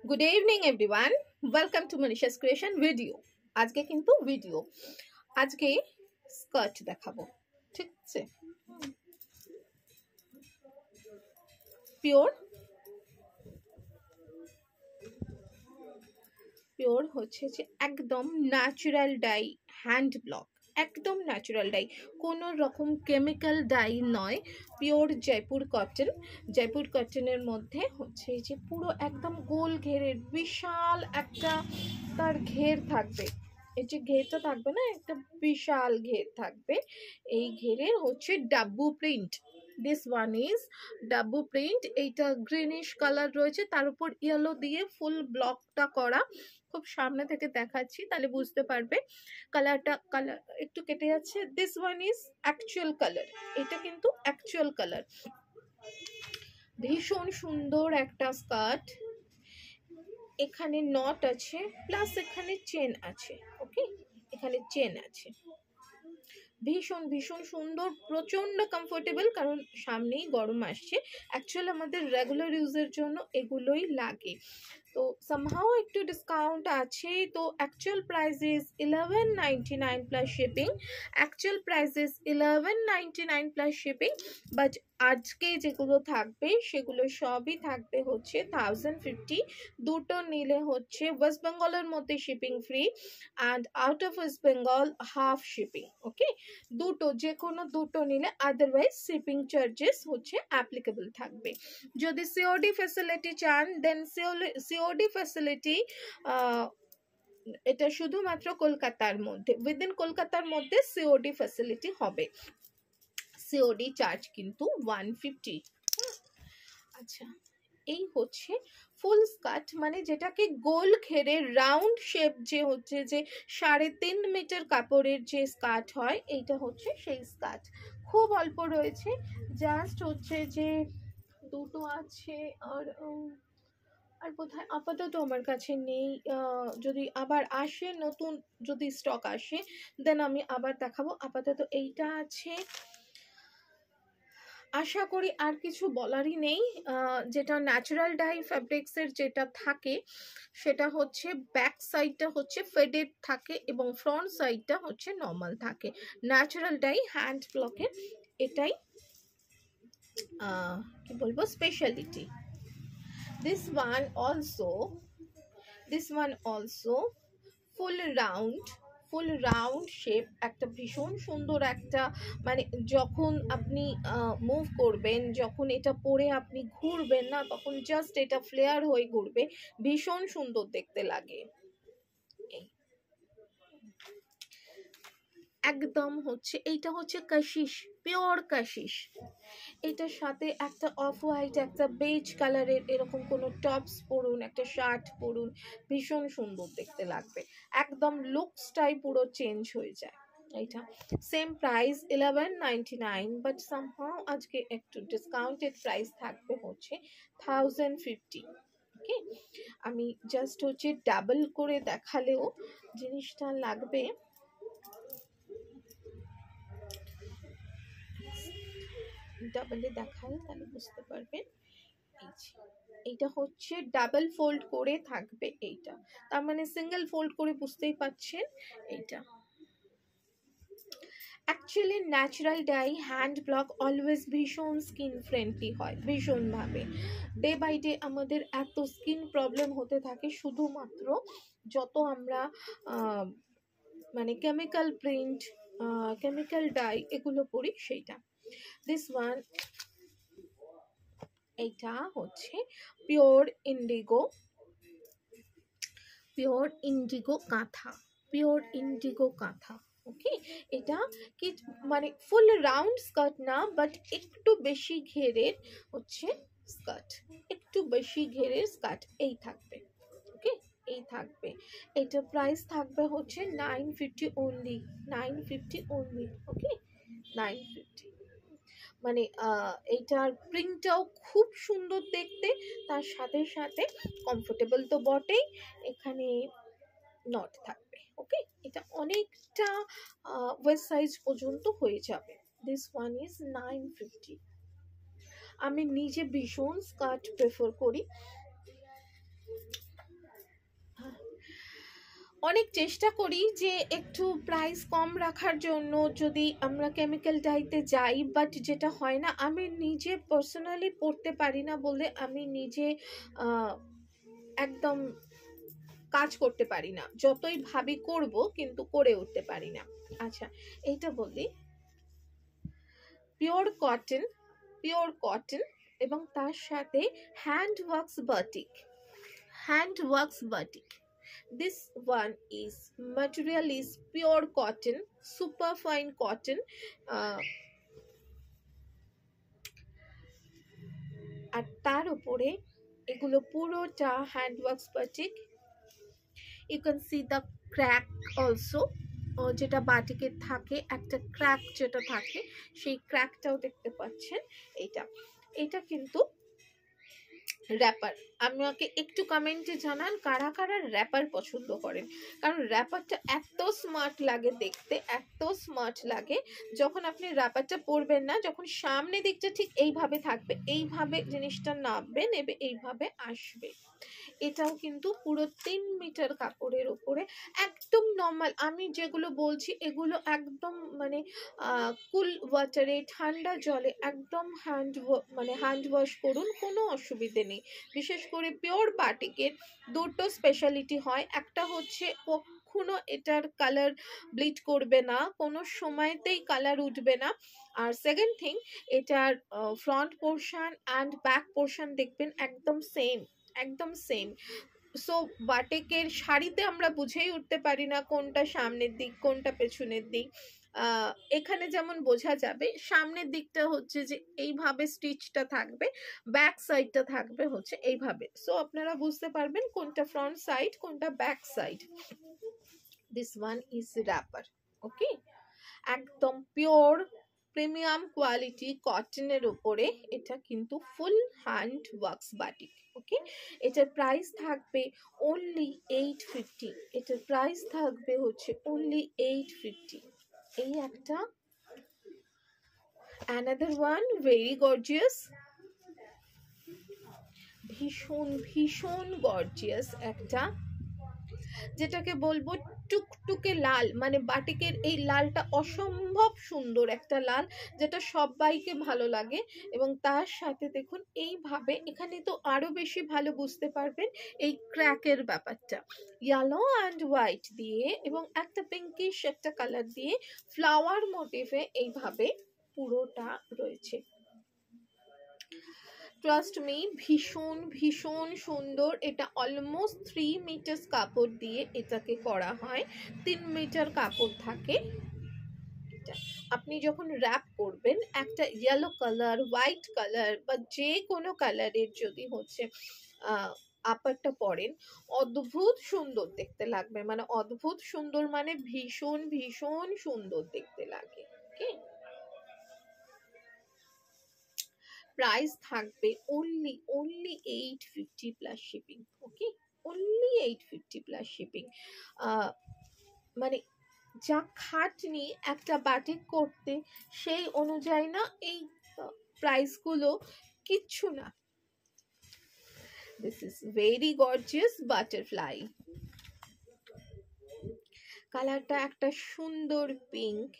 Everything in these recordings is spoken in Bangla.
Good evening everyone, welcome to Manisha's creation video. আজকে কিন্তু আজকে স্কার্ট দেখাবো, ঠিক আছে? পিওর হচ্ছে যে একদম ন্যাচারাল ডাই, হ্যান্ড ব্লক, একদম ন্যাচারাল ডাই, কোনো রকম কেমিক্যাল ডাই নয়। পিওর জয়পুর কটনের মধ্যে হচ্ছে যে পুরো একদম গোল ঘেরের বিশাল একটা তার ঘের থাকবে। এই যে ঘেরটা থাকবে না, একটা বিশাল ঘের থাকবে। এই ঘেরের হচ্ছে dabu print. This one is dabu print. এইটা গ্রিনিশ কালার রয়েছে, তার উপর ইয়েলো দিয়ে ফুল ব্লকটা করা। খুব সামনে থেকে দেখাচ্ছি তাহলে বুঝতে পারবে। কালার একটু কেটে যাচ্ছে। This one is actual colour. এটা কিন্তু অ্যাকচুয়াল কালার। ভীষণ সুন্দর একটা স্কার্ট। এখানে নট আছে, প্লাস এখানে চেন আছে। ওকে, এখানে চেন আছে। ভীষণ ভীষণ সুন্দর, প্রচন্ড কমফোর্টেবল, কারণ সামনেই গরম আসছে। অ্যাকচুয়ালি আমাদের রেগুলার ইউজের জন্য এগুলোই লাগে। তো সামহাও একটু ডিসকাউন্ট আছে। তো actual price is 1199 plus shipping. Actual price is 1199 plus shipping. But আজকে যেগুলো থাকবে সেগুলো সবই থাকবে হচ্ছে 1050। দুটো নিলে হচ্ছে ওয়েস্ট বেঙ্গলের মধ্যে shipping free, and out of West Bengal half shipping. Okay, দুটো, যে কোনো দুটো নিলে, আদারওয়াইজ শিপিং চার্জেস হচ্ছে অ্যাপ্লিকেবল থাকবে। যদি সিওডি ফ্যাসিলিটি চান, দেন সিওডি ফ্যাসিলিটি এটা শুধুমাত্র কলকাতার মধ্যে, উইদিন কলকাতার মধ্যে সিওডি ফ্যাসিলিটি হবে। সিওডি চার্জ কিন্তু 150। আচ্ছা, এই হচ্ছে ফুল স্কার্ট, মানে যেটাকে গোল ঘেরে রাউন্ড শেপ, যে হচ্ছে যে 3.5 মিটার কাপড়ের যে স্কার্ট হয়, এইটা হচ্ছে সেই স্কার্ট। খুব অল্প রয়েছে, জাস্ট হচ্ছে যে দুটো আছে। আর বোধহয় আপাতত আমার কাছে নেই। যদি আবার আসে, নতুন যদি স্টক আসে, দেন আমি আবার দেখাবো। আপাতত এইটা আছে। আশা করি আর কিছু বলারই নেই। যেটা ন্যাচারাল ডাই ফ্যাব্রিক্সের যেটা থাকে, সেটা হচ্ছে ব্যাক সাইডটা হচ্ছে ফেডেড থাকে এবং ফ্রন্ট সাইডটা হচ্ছে নর্মাল থাকে। ন্যাচারাল ডাই হ্যান্ড ব্লকের এটাই কি বলবো, speciality. This one also full round shape, একটা ভীষণ সুন্দর একটা, মানে যখন আপনি মুভ করবেন, যখন এটা পরে আপনি ঘুরবেন না, তখন জাস্ট এটা ফ্লেয়ার হয়ে ঘুরবে, ভীষণ সুন্দর দেখতে লাগে। একদম হচ্ছে এইটা হচ্ছে কাশিশ, পিওর কাশিশ। এটার সাথে একটা অফ হোয়াইট, একটা বেজ কালারের এরকম কোনো টপস পরুন, একটা শার্ট পরুন, ভীষণ সুন্দর দেখতে লাগবে। একদম লুকসটাই পুরো চেঞ্জ হয়ে যায়। এইটা সেম প্রাইস 1199, বাট সামহাও আজকে একটু ডিসকাউন্টেড প্রাইস থাকবে হচ্ছে 1050। ওকে, আমি জাস্ট হচ্ছে ডাবল করে দেখালেও জিনিসটা লাগবে। ডাবলে দেখাই তাহলে বুঝতে পারবেন। এইটা হচ্ছে ডাবল ফোল্ড করে থাকবে। এইটা তার মানে সিঙ্গেল ফোল্ড করে বুঝতেই পাচ্ছেন। এইটা actually natural die hand block always ভীষণ স্কিন ফ্রেন্ডলি হয়, ভীষণভাবে। ডে বাই ডে আমাদের এত স্কিন প্রবলেম হতে থাকে, শুধুমাত্র যত আমরা মানে কেমিক্যাল প্রিন্ট, কেমিক্যাল ডাই এগুলো পরি সেইটা। দিস ওয়ান, এটা হচ্ছে পিওর ইন্ডিগো কাঁথা। ওকে, এটা কি মানে ফুল রাউন্ড স্কার্ট না, বাট একটু বেশি ঘেরের হচ্ছে স্কার্ট, এই থাকবে। ওকে, এই থাকবে। এটা প্রাইস থাকবে হচ্ছে 950 অনলি, 950 অনলি। ওকে, 950। মানে এইটার প্রিন্টটাও খুব সুন্দর দেখতে, তার সাথে সাথে কমফোর্টেবল তো বটেই, এখানে নট থাকবে। ওকে, এটা অনেকটা ওয়েস্ট সাইজ পর্যন্ত হয়ে যাবে। This one is 950। আমি নিজে ভীষণ স্কার্ট প্রেফার করি, অনেক চেষ্টা করি যে একটু প্রাইস কম রাখার জন্য যদি আমরা কেমিক্যাল ডাইতে যাই, বাট যেটা হয় না। আমি নিজে পার্সোনালি পড়তে পারি না বলে আমি নিজে একদম কাজ করতে পারি না, যতই ভাবি করব কিন্তু করে উঠতে পারি না। আচ্ছা, এইটা বলি পিওর কটন, পিওর কটন এবং তার সাথে hand works batik, hand works batik. This one is material is pure cotton, super fine cotton. আর তার উপরে এগুলো পুরোটা hand works batik. You can see the crack also, যেটা বাটিকের থাকে একটা ক্র্যাক যেটা থাকে সেই ক্র্যাকটাও দেখতে পাচ্ছেন। এটা কিন্তু র্যাপার। আমাকে একটু কমেন্টে জানান কারা কারা র্যাপার পছন্দ করেন, কারণ র্যাপারটা এত স্মার্ট লাগে দেখতে, এত স্মার্ট লাগে। যখন আপনি র্যাপারটা পরবেন না, যখন সামনে দিকটা ঠিক এইভাবে থাকবে, এইভাবে জিনিসটা নামবে, নেবে এইভাবে আসবে। এটাও কিন্তু পুরো 3 মিটার কাপড়ের উপরে একদম নর্মাল। আমি যেগুলো বলছি এগুলো একদম মানে কুল ওয়াটারে, ঠান্ডা জলে একদম হ্যান্ড ওয়াশ করুন, কোনো অসুবিধে নেই। বিশেষ করে পিওর বাটিকের দুটো স্পেশালিটি হয়, একটা হচ্ছে কখনো এটার কালার ব্লিড করবে না, কোনো সময়তেই কালার উঠবে না। আর সেকেন্ড থিং, এটার front portion and back portion দেখবেন একদম সেম, একদম সেম। সো বাটিকের শাড়িতে আমরা বুঝেই উঠতে পারি না কোনটা সামনের দিক কোনটা পেছনের দিক। এখানে যেমন বোঝা যাবে সামনের দিকটা হচ্ছে যে এইভাবে স্টিচটা থাকবে, ব্যাক সাইডটা থাকবে হচ্ছে এইভাবে। সো আপনারা বুঝতে পারবেন কোনটা ফ্রন্ট সাইড কোনটা back side. This one is wrapper. Okay, একদম পিওর প্রিমিয়াম কোয়ালিটি কটনের উপরে এটা কিন্তু full hand works batik. Okay, এটার প্রাইস থাকবে অনলি 850। এটার প্রাইস থাকবে হচ্ছে অনলি 850। এই একটা অ্যানাদার ওয়ান ভেরি গর্জিয়াস, ভীষণ ভীষণ গর্জিয়াস একটা, যেটাকে বলবো টুকটুকে লাল, মানে বাটিকের এই লালটা অসম্ভব সুন্দর একটা লাল, যেটা সবাইকে ভালো লাগে। এবং তার সাথে দেখুন এইভাবে এখানে তো আরো বেশি ভালো বুঝতে পারবেন এই ক্র্যাকের ব্যাপারটা, ইয়েলো অ্যান্ড হোয়াইট দিয়ে এবং একটা পিঙ্কিশ একটা কালার দিয়ে ফ্লাওয়ার মোটিভে এইভাবে পুরোটা রয়েছে। ট্রাস্ট মি, ভীষণ ভীষণ সুন্দর। এটা অলমোস্ট 3 মিটার কাপড় দিয়ে এটাকে করা হয়, 3 মিটার কাপড় থাকে। আপনি যখন র্যাপ করবেন একটা ইয়েলো কালার, হোয়াইট কালার বা যে কোনো কালারের যদি হচ্ছে আপারটা পরেন, অদ্ভুত সুন্দর দেখতে লাগবে, মানে অদ্ভুত সুন্দর মানে ভীষণ ভীষণ সুন্দর দেখতে লাগে। ওকে, প্রাইস থাকবে only 850 প্লাস শিপিং। ওকে, only 850 প্লাস শিপিং। মানে যা খাটনি একটা বাটিক করতে, সেই অনুযায়ী না এই প্রাইসগুলো কিচ্ছু না। This is very gorgeous butterfly. কালারটা একটা সুন্দর পিঙ্ক।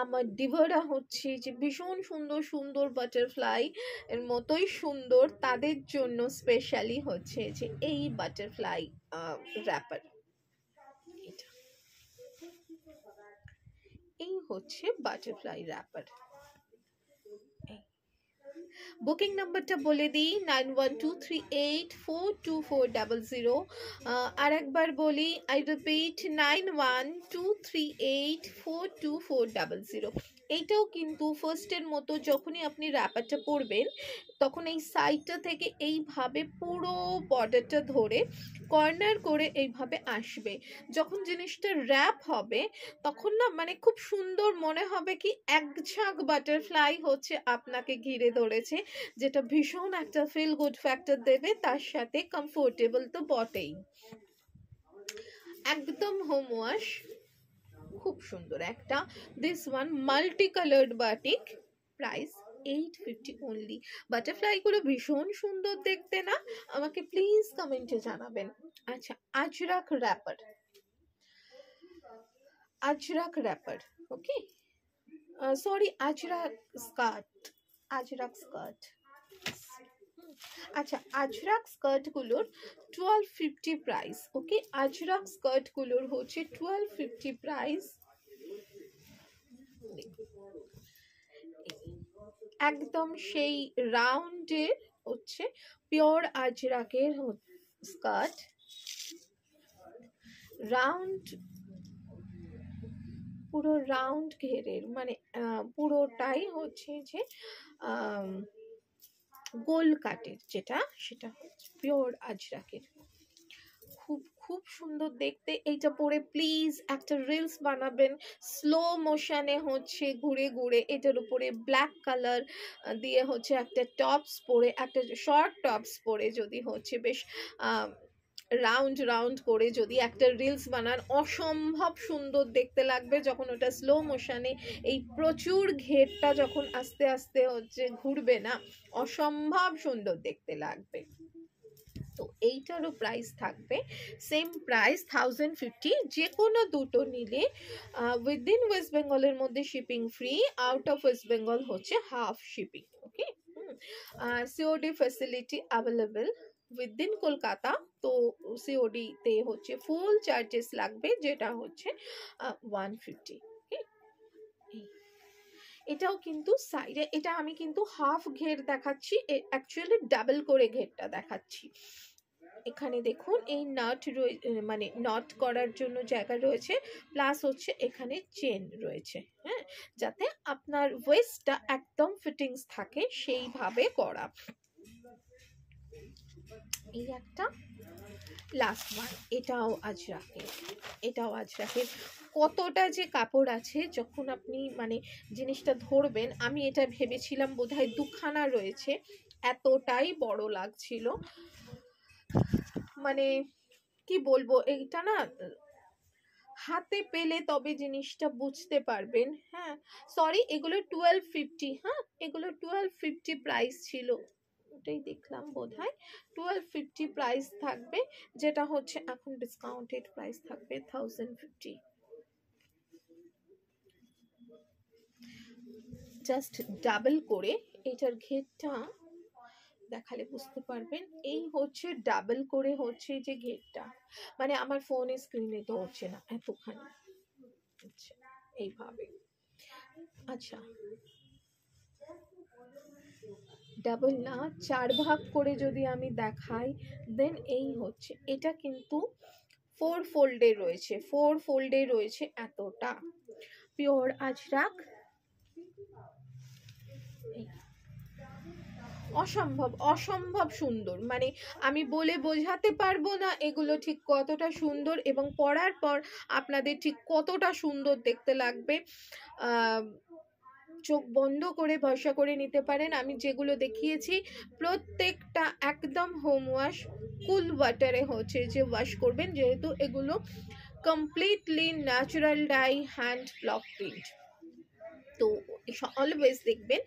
আমার ডিভারা হচ্ছে যে ভীষণ সুন্দর সুন্দর বাটারফ্লাই এর মতোই সুন্দর, তাদের জন্য স্পেশালি হচ্ছে যে এই বাটারফ্লাই র্যাপার। এই হচ্ছে বাটারফ্লাই র্যাপার। বুকিং নাম্বারটা বলে দিই 9123842400। আর একবার বলি, আই রিপিট 9123842400। এইটাও কিন্তু ফার্স্টের মতো যখনই আপনি র্যাপারটা পরবেন তখন এই সাইডটা থেকে এইভাবে পুরো বর্ডারটা ধরে কর্নার করে এইভাবে আসবে। যখন জিনিসটা র্যাপ হবে তখন না মানে খুব সুন্দর মনে হবে, কি এক ঝাঁক বাটারফ্লাই হচ্ছে আপনাকে ঘিরে ধরেছে, যেটা ভীষণ একটা ফিল গুড ফ্যাক্টর দেবে। তার সাথে কমফোর্টেবল তো বটেই, একদম হোম ওয়াশ, খুব সুন্দর একটা। This one multi coloured batik, price 850 only. Butterfly গুলো ভীষণ সুন্দর দেখতে না? আমাকে প্লিজ কমেন্টে জানাবেন। আচ্ছা, Ajrakh wrapper, Ajrakh wrapper, okay, sorry Ajrakh skirt, Ajrakh skirt. আচ্ছা, আজরাক স্কার্ট গুলোর 1250 প্রাইস, ওকে, আজরাক স্কার্ট গুলোর হচ্ছে 1250 প্রাইস। একদম সেই রাউন্ডের হচ্ছে পিওর আজরাকের স্কার্ট, রাউন্ড, পুরো রাউন্ড ঘেরের, মানে পুরোটাই হচ্ছে যে গোল কাটের, যেটা সেটা হচ্ছে পিওর আজরাকের, খুব খুব সুন্দর দেখতে। এইটা পরে প্লিজ একটা রিলস বানাবেন স্লো মোশনে, হচ্ছে ঘুরে ঘুরে, এটার উপরে ব্ল্যাক কালার দিয়ে হচ্ছে একটা টপস পরে, একটা শর্ট টপস পরে যদি হচ্ছে বেশ রাউন্ড রাউন্ড করে যদি একটা রিলস বানান, অসম্ভব সুন্দর দেখতে লাগবে যখন ওটা স্লো মোশনে এই প্রচুর ঘেরটা যখন আস্তে আস্তে হচ্ছে ঘুরবে না, অসম্ভব সুন্দর দেখতে লাগবে। তো এইটারও প্রাইস থাকবে সেম প্রাইস 1050, যে কোনো দুটো নিলে উইদিন ওয়েস্ট বেঙ্গলের মধ্যে shipping free, out of West Bengal হচ্ছে half shipping, okay. COD facility available within Kolkata, তো সিওডি তে হচ্ছে ফুল চার্জেস লাগবে, যেটা হচ্ছে 150, ওকে। এটাও কিন্তু সাইডে, এটা আমি কিন্তু হাফ ঘের দেখাচ্ছি, অ্যাকচুয়ালি ডাবল করে ঘেরটা দেখাচ্ছি। এখানে দেখুন এই নাট মানে নট করার জন্য জায়গা রয়েছে, প্লাস হচ্ছে এখানে চেন রয়েছে, হ্যাঁ, যাতে আপনার ওয়েস্টটা একদম ফিটিংস থাকে সেইভাবে করা। এই একটা লাস্ট ওয়ান, এটাও আজরাকের, এটাও আজরাকের। কতটা যে কাপড় আছে, যখন আপনি মানে জিনিসটা ধরবেন, আমি এটা ভেবেছিলাম বোধহয় দুখানা রয়েছে, এতটাই বড় লাগছিল, মানে কি বলবো, এইটা না হাতে পেলে তবে জিনিসটা বুঝতে পারবেন। হ্যাঁ, সরি, এগুলো 1250, হ্যাঁ, এগুলো 1250 প্রাইস ছিল, ওটাই দেখলাম বোধহয় 1250 প্রাইস থাকবে, যেটা হচ্ছে এখন ডিসকাউন্টেড প্রাইস থাকবে 1050। জাস্ট ডাবল করে, এটার ঘেরটা দেখালে বুঝতে পারবেন, এই হচ্ছে ডাবল করে হচ্ছে যে ঘেরটা, মানে আমার ফোনের স্ক্রিনে তো হচ্ছে না এতখানি, আচ্ছা এইভাবে। আচ্ছা, ডাবল না, 4 ভাগ করে যদি আমি দেখাই, দেন এই হচ্ছে, এটা কিন্তু 4 ফোল্ডে রয়েছে, 4 ফোল্ডে রয়েছে, এতটা পিওর আজরাক, অসম্ভব অসম্ভব সুন্দর, মানে আমি বলে বোঝাতে পারবো না এগুলো ঠিক কতটা সুন্দর, এবং পরার পর আপনাদের ঠিক কতটা সুন্দর দেখতে লাগবে। চোখ বন্ধ করে ভরসা করে নিতে পারেন। আমি যেগুলো দেখিয়েছি প্রত্যেকটা একদম হোম ওয়াশ, কুল ওয়াটারে হচ্ছে যে ওয়াশ করবেন, যেহেতু এগুলো completely natural die hand block print. তো অলওয়েজ দেখবেন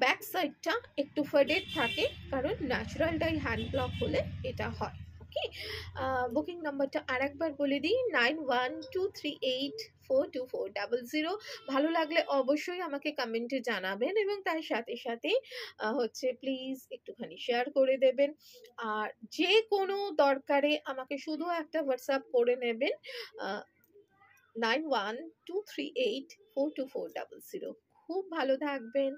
ব্যাক সাইডটা একটু ফেডেড থাকে, কারণ ন্যাচারাল ডাই হ্যান্ড ব্লক হলে এটা হয়, ওকে। বুকিং নাম্বারটা আর একবার বলে দিই, 9123842400। ভালো লাগলে অবশ্যই আমাকে কমেন্টে জানাবেন, এবং তার সাথে সাথে হচ্ছে প্লিজ একটুখানি শেয়ার করে দেবেন। আর যে কোনো দরকারে আমাকে শুধু একটা হোয়াটসঅ্যাপ করে নেবেন, 9123842400। খুব ভালো থাকবেন,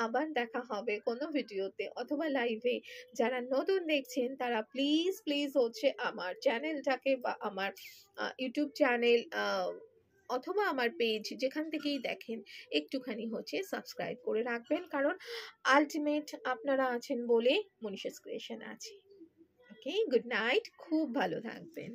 আবার দেখা হবে কোনো ভিডিওতে অথবা লাইভে। যারা নতুন দেখছেন তারা প্লিজ প্লিজ হচ্ছে আমার চ্যানেলটাকে বা আমার ইউটিউব চ্যানেল অথবা আমার পেজ, যেখান থেকেই দেখেন, একটুখানি হচ্ছে সাবস্ক্রাইব করে রাখবেন, কারণ আলটিমেট আপনারা আছেন বলে মনীষাস ক্রিয়েশন আছে। ওকে, গুড নাইট, খুব ভালো থাকবেন।